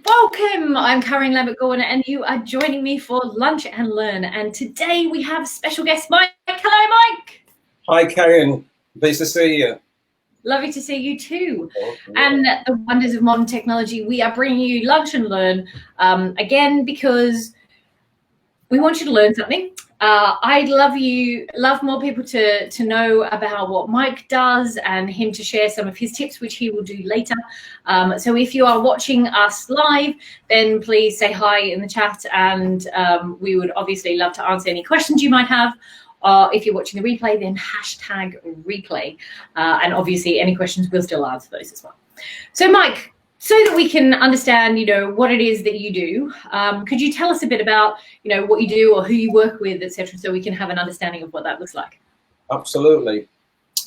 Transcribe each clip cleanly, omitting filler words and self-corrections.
Welcome, I'm Karene Lambert-Gorwyn and you are joining me for Lunch and Learn. And today we have special guest Mike. Hello, Mike. Hi, Karen. Pleased to see you. Lovely to see you too. Oh, yeah. And the wonders of modern technology, we are bringing you Lunch and Learn again because we want you to learn something. I'd love more people to know about what Mike does and him to share some of his tips, which he will do later. So if you are watching us live, then please say hi in the chat, and we would obviously love to answer any questions you might have. If you're watching the replay, then hashtag replay. And obviously any questions, we'll still answer those as well. So Mike, so that we can understand, what it is that you do, could you tell us a bit about, what you do or who you work with, etc., so we can have an understanding of what that looks like? Absolutely.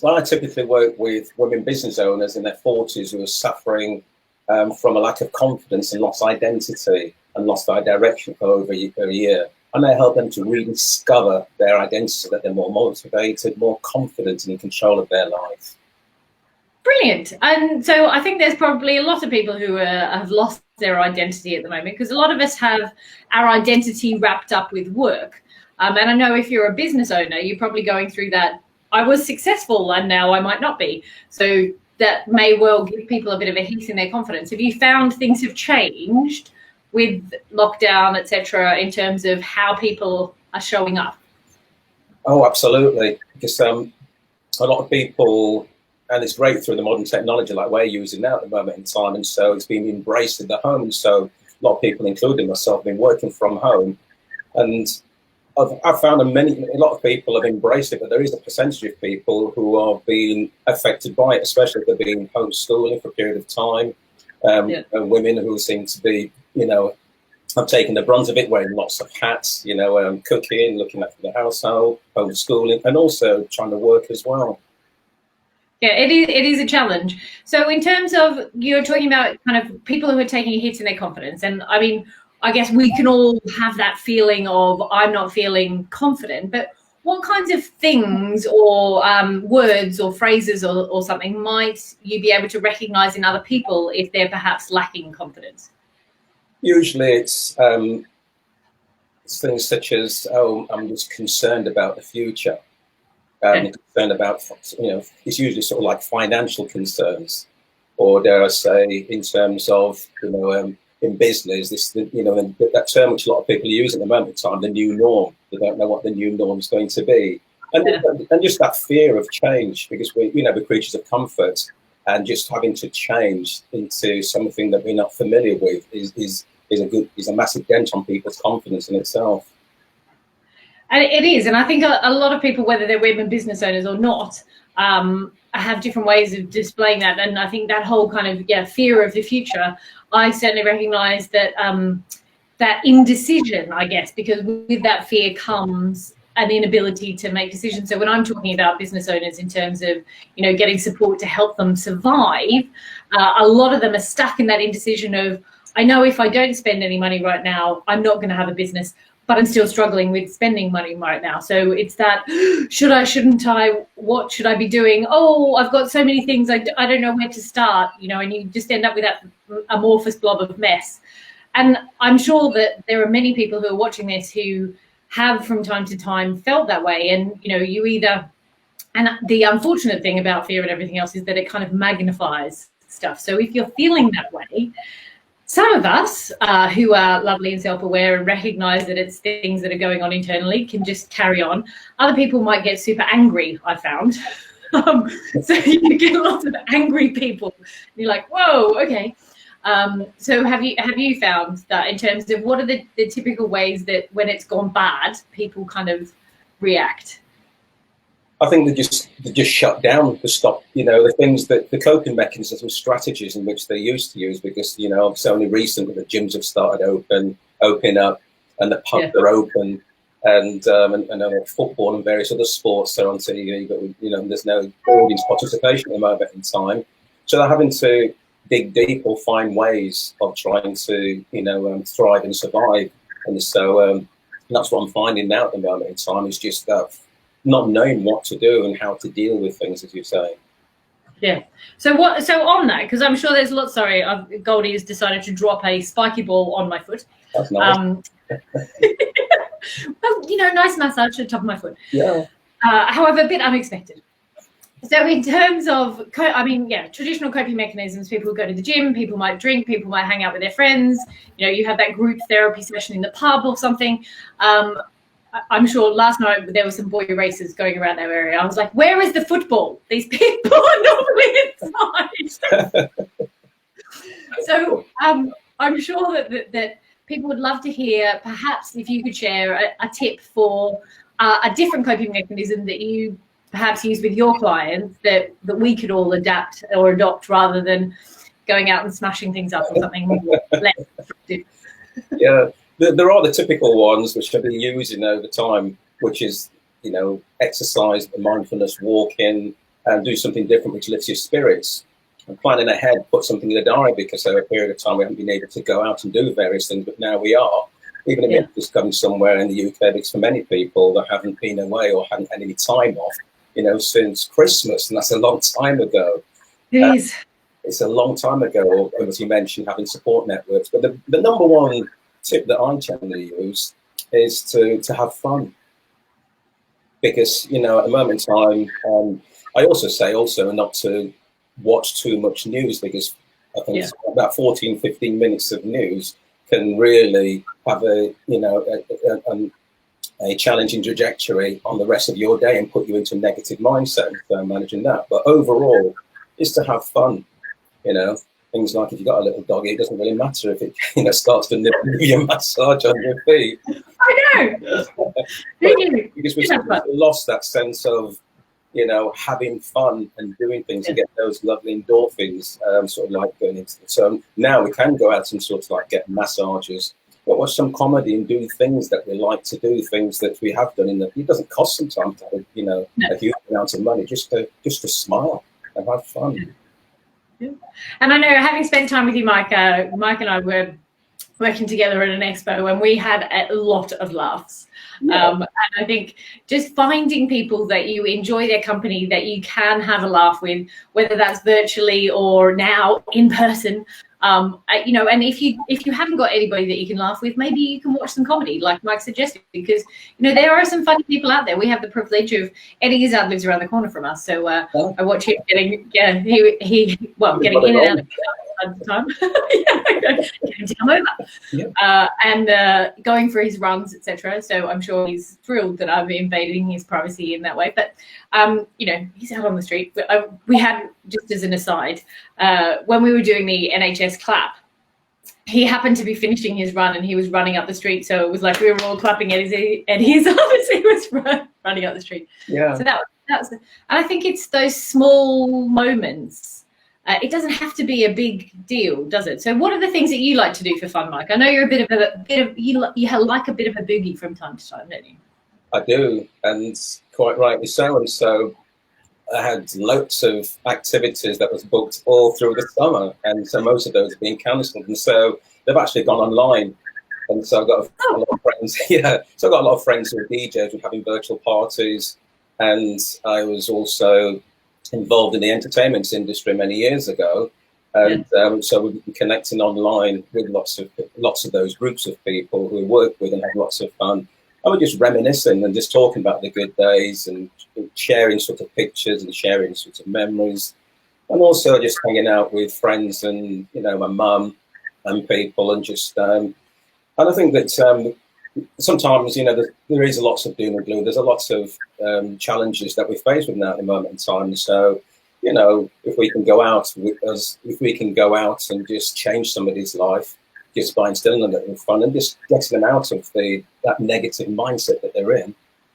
Well, I typically work with women business owners in their 40s who are suffering from a lack of confidence and lost identity and lost their direction for over a year. And I help them to rediscover their identity so that they're more motivated, more confident and in control of their life. Brilliant. And so I think there's probably a lot of people who have lost their identity at the moment, because a lot of us have our identity wrapped up with work. And I know if you're a business owner, you're probably going through that. I was successful and now I might not be. So that may well give people a bit of a hit in their confidence. Have you found things have changed with lockdown, etc., in terms of how people are showing up? Oh, absolutely. Because a lot of people, and it's great through the modern technology like we're using now at the moment in time, and so it's been embraced in the home. So a lot of people, including myself, have been working from home, and I've found a lot of people have embraced it, but there is a percentage of people who are being affected by it, especially if they're being homeschooling for a period of time, and women who seem to be, have taken the brunt of it, wearing lots of hats, cooking, looking after the household, homeschooling, and also trying to work as well. Yeah, it is a challenge. So in terms of, you're talking about kind of people who are taking hits in their confidence. And I mean, I guess we can all have that feeling of I'm not feeling confident, but what kinds of things or words or phrases or something might you be able to recognize in other people if they're perhaps lacking confidence? Usually it's things such as, oh, I'm just concerned about the future. Concerned about, it's usually sort of like financial concerns, or dare I say, in terms of, in business, that term which a lot of people use at the moment in time, the new norm. They don't know what the new norm is going to be, and just that fear of change, because we're creatures of comfort, and just having to change into something that we're not familiar with is a massive dent on people's confidence in itself. And it is, and I think a lot of people, whether they're women business owners or not, have different ways of displaying that. And I think that whole kind of fear of the future, I certainly recognise that that indecision, I guess, because with that fear comes an inability to make decisions. So when I'm talking about business owners in terms of getting support to help them survive, a lot of them are stuck in that indecision of, I know if I don't spend any money right now, I'm not going to have a business, but I'm still struggling with spending money right now. So it's that, should I, shouldn't I, what should I be doing? Oh, I've got so many things, I don't know where to start, and you just end up with that amorphous blob of mess. And I'm sure that there are many people who are watching this who have from time to time felt that way. And, you either, and the unfortunate thing about fear and everything else is that it kind of magnifies stuff. So if you're feeling that way, some of us who are lovely and self-aware and recognise that it's things that are going on internally can just carry on. Other people might get super angry, I found. So you get lots of angry people. You're like, whoa, okay. So have you found that in terms of what are the typical ways that when it's gone bad, people kind of react? I think they just shut down, to stop, the things that the coping mechanisms and strategies in which they used to use, because, it's only recently the gyms have started open up and the pubs are open, and football and various other sports are on TV, but, there's no audience participation at the moment in time. So they're having to dig deep or find ways of trying to, thrive and survive. And so that's what I'm finding now at the moment in time, is just that not knowing what to do and how to deal with things, as you say. Yeah. So on that, because I'm sure there's lots. Sorry, Goldie has decided to drop a spiky ball on my foot. That's nice. Well, nice massage at the top of my foot. Yeah. However, a bit unexpected. So in terms of, traditional coping mechanisms, people go to the gym, people might drink, people might hang out with their friends. You have that group therapy session in the pub or something. I'm sure last night there were some boy races going around our area. I was like, where is the football? These people are normally inside. So I'm sure that people would love to hear, perhaps if you could share a tip for a different coping mechanism that you perhaps use with your clients that we could all adapt or adopt, rather than going out and smashing things up or something less destructive. Yeah, there are the typical ones which I've been using over time, which is, exercise, mindfulness, walking, and do something different which lifts your spirits. And planning ahead, put something in the diary, because over a period of time we haven't been able to go out and do various things, but now we are. Even if it's just coming somewhere in the UK, because for many people that haven't been away or haven't had any time off, since Christmas, and that's a long time ago. It's a long time ago, as you mentioned, having support networks. But the number one tip that I generally use is to have fun. Because, at the moment in time, I also say not to watch too much news, because I think it's about 14, 15 minutes of news can really have a challenging trajectory on the rest of your day and put you into a negative mindset. So managing that, but overall, is to have fun. Things like, if you've got a little doggy, it doesn't really matter if it starts to nip your massage on your feet. I know. Because we lost that sense of having fun and doing things to get those lovely endorphins, sort of like going into it. So now we can go out and sort of like get massages, but watch some comedy and do things that we like to do, things that we have done it doesn't cost sometimes to have a huge amount of money, just to smile and have fun. Yeah. And I know, having spent time with you, Mike and I were working together at an expo, and we had a lot of laughs. And I think just finding people that you enjoy their company, that you can have a laugh with, whether that's virtually or now in person, and if you haven't got anybody that you can laugh with, maybe you can watch some comedy, like Mike suggested, because there are some funny people out there. We have the privilege of Eddie Izzard lives around the corner from us, so I watch him getting getting in and out of the time. Getting to come over, and going for his runs, etc. So I'm sure he's thrilled that I'm invading his privacy in that way. But he's out on the street. We had, just as an aside, when we were doing the NHS clap, he happened to be finishing his run and he was running up the street. So it was like we were all clapping at his office. He was running up the street. Yeah. So that was, and I think it's those small moments. It doesn't have to be a big deal, does it? So what are the things that you like to do for fun, Mike? I know you're you like a bit of a boogie from time to time, don't you? I do, and quite rightly so. And so I had lots of activities that was booked all through the summer, and so most of those have been cancelled, and so they've actually gone online. And so I've got a lot of friends. Yeah, so I've got a lot of friends who are DJs, who are having virtual parties, and I was also involved in the entertainment industry many years ago, and so we've been connecting online with lots of those groups of people who we work with and have lots of fun. And we're just reminiscing and just talking about the good days and sharing sort of pictures and sharing sort of memories, and also just hanging out with friends and my mum and people, and just and I think that sometimes there is lots of doom and gloom. There's a lot of challenges that we face with now at the moment in time. So if we can go out and just change somebody's life just by instilling a little fun and just getting them out of that negative mindset that they're in,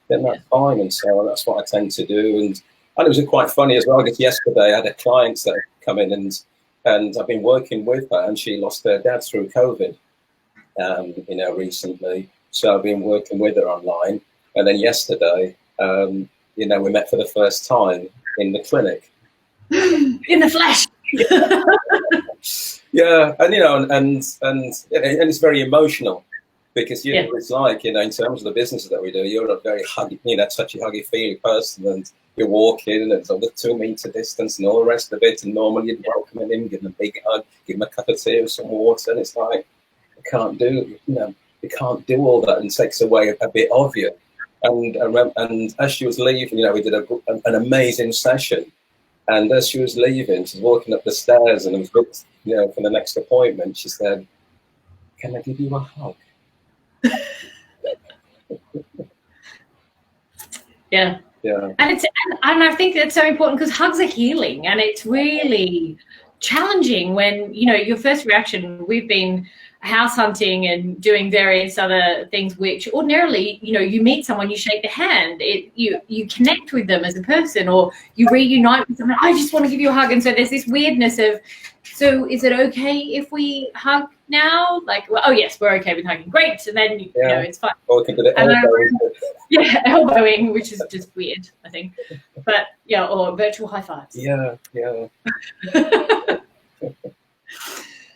then that's fine. And so that's what I tend to do. And it was quite funny as well, because yesterday I had a client that come in and I've been working with her, and she lost her dad through COVID, recently. So I've been working with her online. And then yesterday, we met for the first time in the clinic. In the flesh. Yeah, and and it's very emotional, Because Yeah. it's like, in terms of the businesses that we do, you're a very huggy, touchy, huggy, feely person, and you're walking, and it's on the 2 meter distance and all the rest of it. And normally you'd welcome him in, give him a big hug, give him a cup of tea or some water, and it's like, you can't do all that, and it takes away a bit of you. And as she was leaving, we did an amazing session. And as she was leaving, she was walking up the stairs, and it was booked, for the next appointment. She said, "Can I give you a hug?" Yeah. Yeah. And I think that's so important, because hugs are healing, and it's really challenging when, your first reaction, we've been house hunting and doing various other things, which ordinarily, you meet someone, you shake their hand, you connect with them as a person, or you reunite with someone. I just want to give you a hug. And so there's this weirdness of, so is it okay if we hug now? Like, well, oh yes, we're okay with hugging. Great. And then, it's fine. Or we can do the elbowing, which is just weird, I think. But or virtual high fives. Yeah.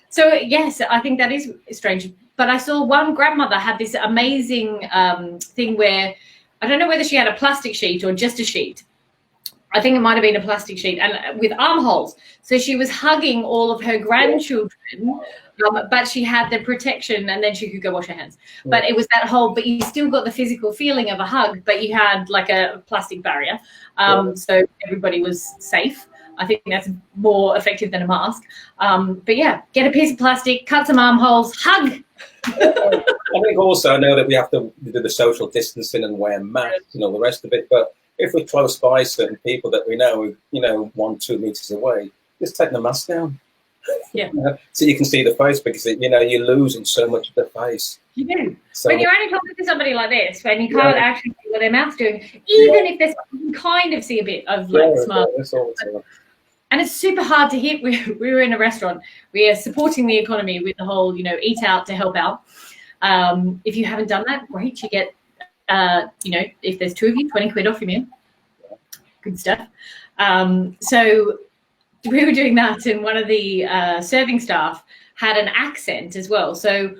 So yes, I think that is strange. But I saw one grandmother had this amazing thing where, I don't know whether she had a plastic sheet or just a sheet. I think it might have been a plastic sheet, and with armholes. So she was hugging all of her grandchildren, but she had the protection, and then she could go wash her hands. But it was that whole, but you still got the physical feeling of a hug, but you had like a plastic barrier. So everybody was safe. I think that's more effective than a mask. But yeah, get a piece of plastic, cut some armholes, hug. I think also, I know that we have to do the social distancing and wear masks and all the rest of it, but if we're close by certain people that we know, 1-2 meters away, just take the mask down. Yeah. So you can see the face, because you're losing so much of the face. You do. So, when you're only talking to somebody like this, when you can't actually see what their mouth's doing, even if there's, you can kind of see a bit of smile. And it's super hard to hit. We were in a restaurant. We are supporting the economy with the whole, eat out to help out. If you haven't done that, great. You get, if there's 2 of you, 20 quid off your meal. Good stuff. So we were doing that, and one of the serving staff had an accent as well. So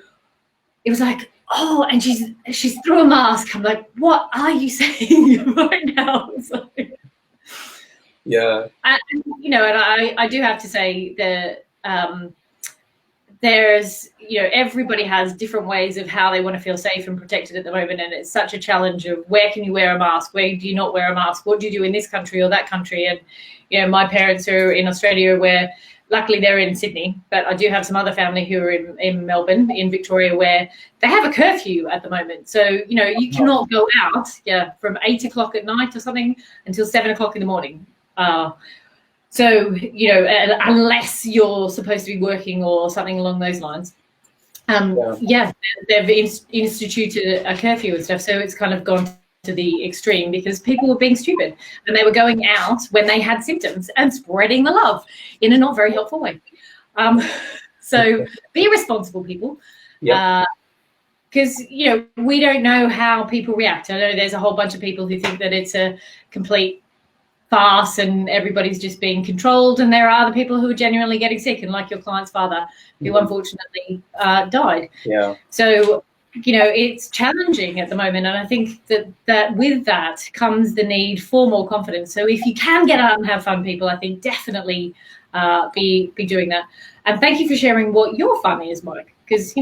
it was like, oh, and she's through a mask. I'm like, what are you saying right now? So, yeah. And I do have to say that there's, everybody has different ways of how they want to feel safe and protected at the moment. And it's such a challenge of, where can you wear a mask? Where do you not wear a mask? What do you do in this country or that country? And, my parents are in Australia, where luckily they're in Sydney, but I do have some other family who are in Melbourne, in Victoria, where they have a curfew at the moment. So, you cannot go out from 8 o'clock at night or something until 7 o'clock in the morning. So, unless you're supposed to be working or something along those lines. They've instituted a curfew and stuff. So it's kind of gone to the extreme, because people were being stupid, and they were going out when they had symptoms and spreading the love in a not very helpful way. So be responsible, people. Because, we don't know how people react. I know there's a whole bunch of people who think that it's a complete farce and everybody's just being controlled, and there are other people who are genuinely getting sick, and like your client's father, who unfortunately died. So it's challenging at the moment, and I think that with that comes the need for more confidence. So if you can get out and have fun, people, I think definitely be doing that. And thank you for sharing what your fun is, Mike, because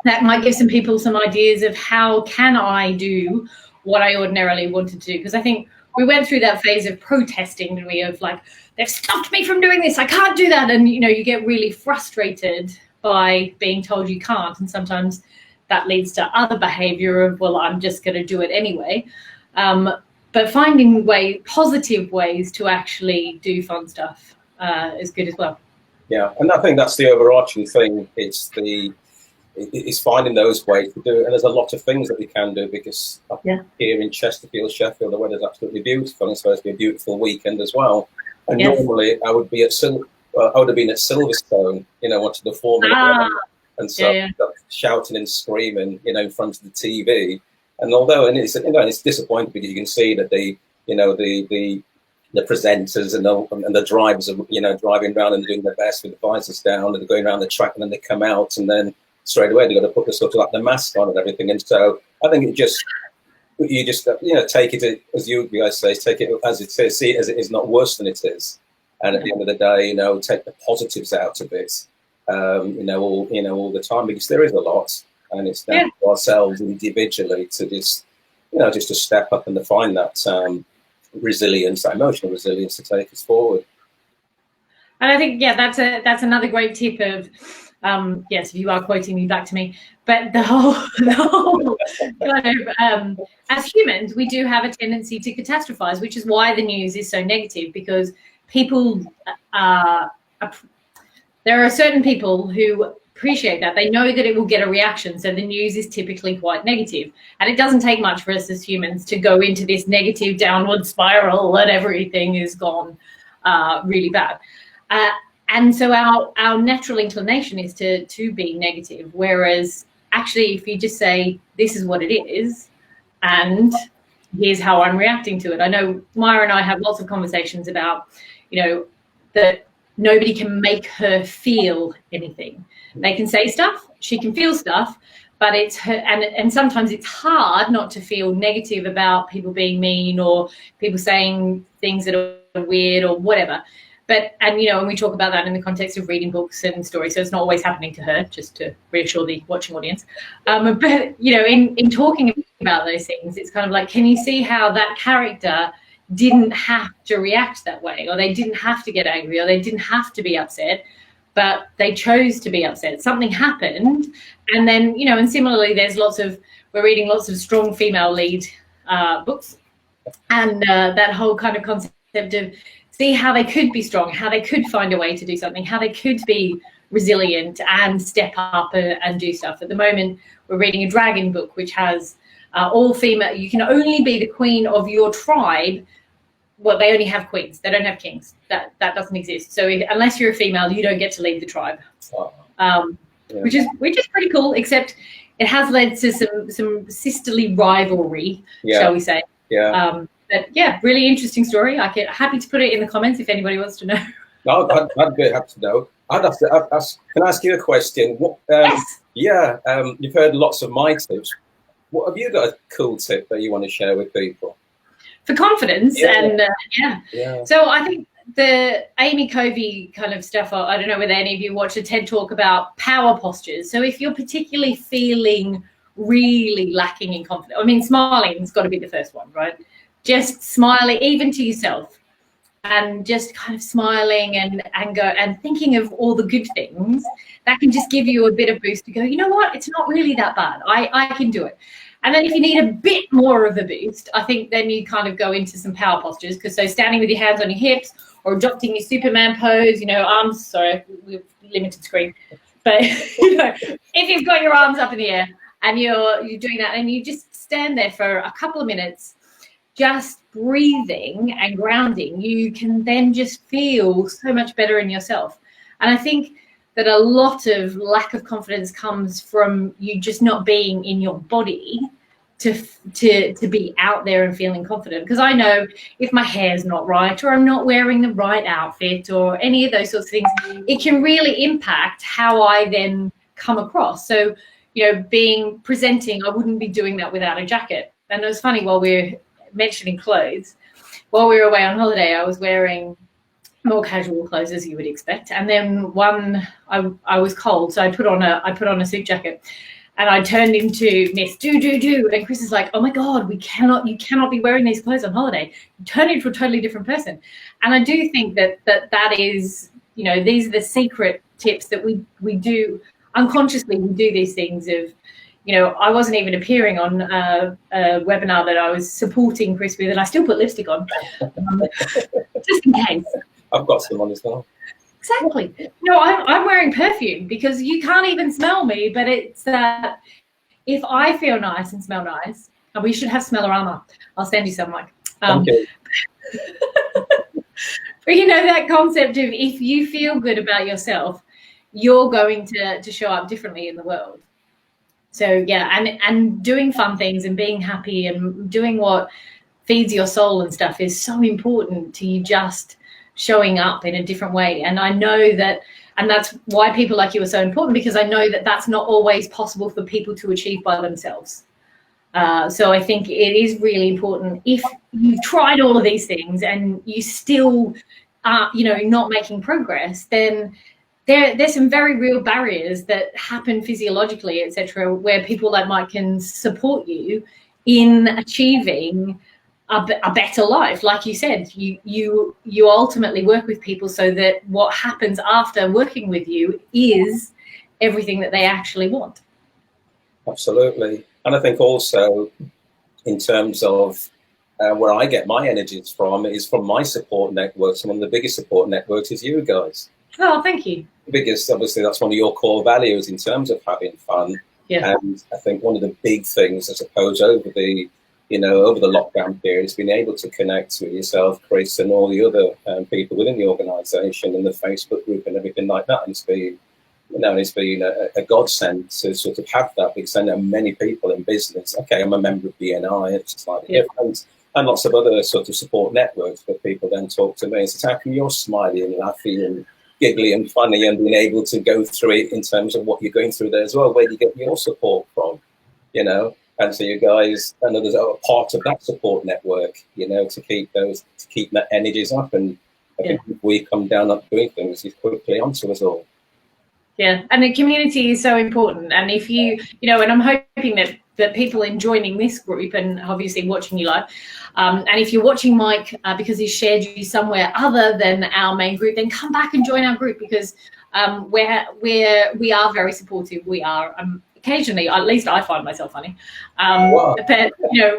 that might give some people some ideas of how can I do what I ordinarily wanted to do. Because I think we went through that phase of protesting, didn't we, of like, they've stopped me from doing this, I can't do that. And, you get really frustrated by being told you can't. And sometimes that leads to other behavior of, well, I'm just going to do it anyway. But finding positive ways to actually do fun stuff is good as well. Yeah, and I think that's the overarching thing. It's finding those ways to do it. And there's a lot of things that we can do, because up here in Chesterfield, Sheffield, the weather's absolutely beautiful. It's supposed to be a beautiful weekend as well. And normally I would be at I would have been at Silverstone, watching the Formula 1 and so shouting and screaming, in front of the TV. And although, and it's disappointing, because you can see that the presenters and the drivers are, driving around and doing their best with the visors down, and they're going around the track, and then they come out, and then straight away. They've got to put the sort of like the mask on and everything. And so I think you just take it, as you guys say, take it as it is, see it as it is, not worse than it is. And at the end of the day, take the positives out of it, all the time, because there is a lot, and it's down to ourselves individually to just to step up and to find that resilience, that emotional resilience to take us forward. And I think, that's another great tip of, yes, you are quoting me back to me, but the whole kind of, as humans, we do have a tendency to catastrophize, which is why the news is so negative, because people there are certain people who appreciate that. They know that it will get a reaction, so the news is typically quite negative. And it doesn't take much for us as humans to go into this negative downward spiral and everything is gone really bad. And so our natural inclination is to be negative, whereas actually if you just say, this is what it is, and here's how I'm reacting to it. I know Myra and I have lots of conversations about, that nobody can make her feel anything. They can say stuff, she can feel stuff, but it's her, and sometimes it's hard not to feel negative about people being mean or people saying things that are weird or whatever. But, and we talk about that in the context of reading books and stories, so it's not always happening to her, just to reassure the watching audience. But, in talking about those things, it's kind of like, can you see how that character didn't have to react that way, or they didn't have to get angry, or they didn't have to be upset, but they chose to be upset. Something happened, and then, and similarly, we're reading lots of strong female lead books, and that whole kind of concept of see how they could be strong, how they could find a way to do something, how they could be resilient and step up and do stuff. At the moment, we're reading a dragon book, which has all female. You can only be the queen of your tribe. Well, they only have queens. They don't have kings. That doesn't exist. So unless you're a female, you don't get to lead the tribe, which is pretty cool. Except it has led to some sisterly rivalry, shall we say? Yeah. But really interesting story. I'm happy to put it in the comments if anybody wants to know. No, I'd be happy to know. I'd have to ask. Can I ask you a question? Yes. Yeah. You've heard lots of my tips. What have you got a cool tip that you want to share with people? For confidence, Yeah. So I think the Amy Covey kind of stuff, I don't know whether any of you watch a TED talk about power postures. So if you're particularly feeling really lacking in confidence, I mean, smiling's got to be the first one, right? Just smiling, even to yourself, and just kind of smiling and thinking of all the good things, that can just give you a bit of boost to go, you know what, it's not really that bad. I can do it. And then if you need a bit more of a boost, I think then you kind of go into some power postures, because so standing with your hands on your hips or adopting your Superman pose, arms, sorry, we've limited screen. But if you've got your arms up in the air and you're doing that and you just stand there for a couple of minutes, just breathing and grounding, you can then just feel so much better in yourself. And I think that a lot of lack of confidence comes from you just not being in your body to be out there and feeling confident. Because I know if my hair's not right, or I'm not wearing the right outfit, or any of those sorts of things, it can really impact how I then come across. So, presenting, I wouldn't be doing that without a jacket. And it was funny, while we're mentioning clothes, while we were away on holiday, I was wearing more casual clothes, as you would expect, and then I was cold, so I put on a suit jacket, and I turned into Miss Do, and Chris is like, oh my God, you cannot be wearing these clothes on holiday. You turn into a totally different person. And I do think that is, these are the secret tips that we do unconsciously. We do these things of, I wasn't even appearing on a webinar that I was supporting Chris with, and I still put lipstick on, just in case. I've got some on as well. Exactly. I'm wearing perfume because you can't even smell me, but it's if I feel nice and smell nice, and we should have smell-o-rama. I'll send you some, Mike. Okay. But that concept of if you feel good about yourself, you're going to show up differently in the world. So and doing fun things and being happy and doing what feeds your soul and stuff is so important to you just showing up in a different way. And I know that And that's why people like you are so important, because I know that that's not always possible for people to achieve by themselves. So I think it is really important, if you've tried all of these things and you still are, not making progress, then there's some very real barriers that happen physiologically, etc., where people like Mike can support you in achieving a better life. Like you said, you ultimately work with people so that what happens after working with you is everything that they actually want. Absolutely. And I think also, in terms of where I get my energies from, is from my support networks. And one of the biggest support networks is you guys. Oh, thank you. Because obviously that's one of your core values in terms of having fun. Yeah. And I think one of the big things, I suppose, over the lockdown period, has been able to connect with yourself, Chris, and all the other people within the organisation and the Facebook group and everything like that. And it's been a godsend to sort of have that, because I know many people in business. Okay, I'm a member of BNI, it's slightly different, and lots of other sort of support networks, but people then talk to me and say, how come you're smiling and laughing and giggly and funny and being able to go through it in terms of what you're going through there as well? Where do you get your support from? And so you guys and others are part of that support network, to keep that energies up. And I think if we come down up doing things, it's quickly onto us all. Yeah, and the community is so important. And if you, and I'm hoping that people in joining this group and obviously watching you live, and if you're watching Mike because he's shared you somewhere other than our main group, then come back and join our group, because we are very supportive. We are occasionally, at least I find myself funny, but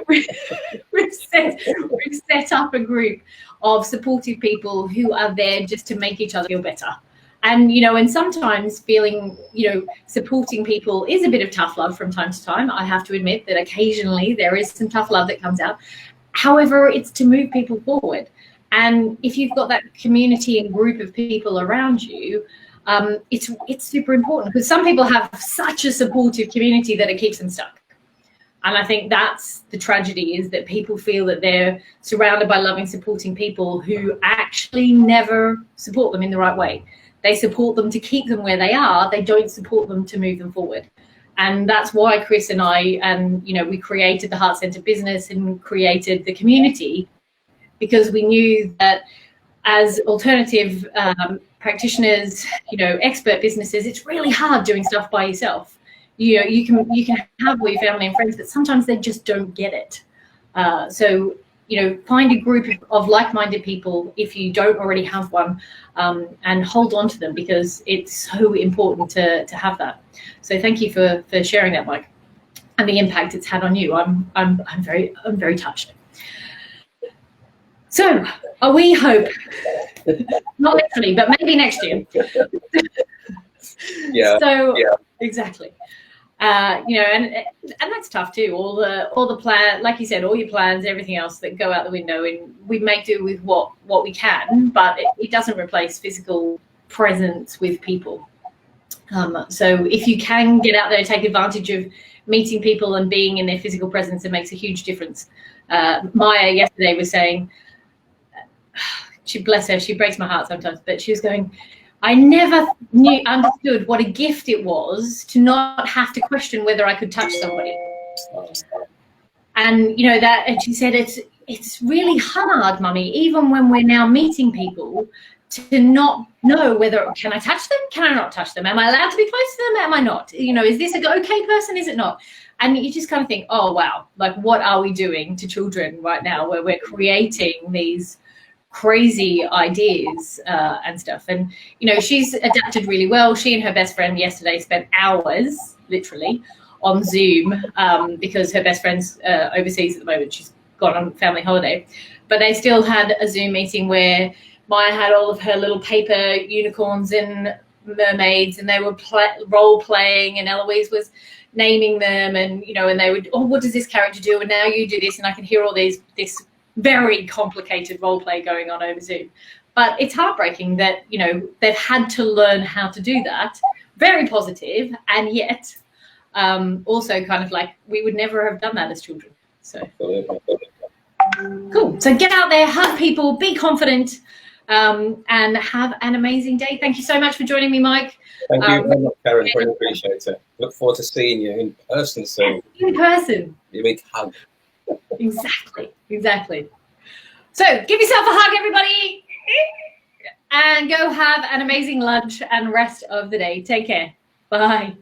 we've set up a group of supportive people who are there just to make each other feel better. And, and sometimes feeling, supporting people is a bit of tough love from time to time. I have to admit that occasionally there is some tough love that comes out. However, it's to move people forward. And if you've got that community and group of people around you, it's super important, because some people have such a supportive community that it keeps them stuck. And I think that's the tragedy, is that people feel that they're surrounded by loving, supporting people who actually never support them in the right way. They support them to keep them where they are. They don't support them to move them forward. And that's why Chris and I, we created the Heart Centre business and created the community, because we knew that as alternative practitioners, expert businesses, it's really hard doing stuff by yourself. You can have all your family and friends, but sometimes they just don't get it. So find a group of like-minded people if you don't already have one, and hold on to them, because it's so important to have that. So thank you for sharing that, Mike, and the impact it's had on you. I'm very touched. So we hope, not literally, but maybe next year. Exactly. And that's tough too. All the plan, like you said, all your plans, everything else that go out the window, and we make do with what we can, but it doesn't replace physical presence with people. So if you can get out there and take advantage of meeting people and being in their physical presence, it makes a huge difference. Maya yesterday was saying, bless her, she breaks my heart sometimes, but she was going, I never understood what a gift it was to not have to question whether I could touch somebody. And and she said it's really hard, Mummy, even when we're now meeting people, to not know whether, can I touch them? Can I not touch them? Am I allowed to be close to them? Am I not? Is this a okay person? Is it not? And you just kind of think, oh wow, like what are we doing to children right now, where we're creating these crazy ideas and stuff. And she's adapted really well. She and her best friend yesterday spent hours literally on Zoom, because her best friend's overseas at the moment. She's gone on family holiday, but they still had a Zoom meeting where Maya had all of her little paper unicorns and mermaids, and they were role playing, and Eloise was naming them, and and they would, oh, what does this character do, and now you do this, and I can hear all this very complicated role play going on over Zoom. But it's heartbreaking that they've had to learn how to do that. Very positive, and yet also kind of like we would never have done that as children. So cool. So get out there, hug people, be confident, and have an amazing day. Thank you so much for joining me, Mike. Thank you very much, Karen. Really appreciate it. Look forward to seeing you in person soon. In person. You need a hug. Exactly. So give yourself a hug, everybody, and go have an amazing lunch and rest of the day. Take care. Bye.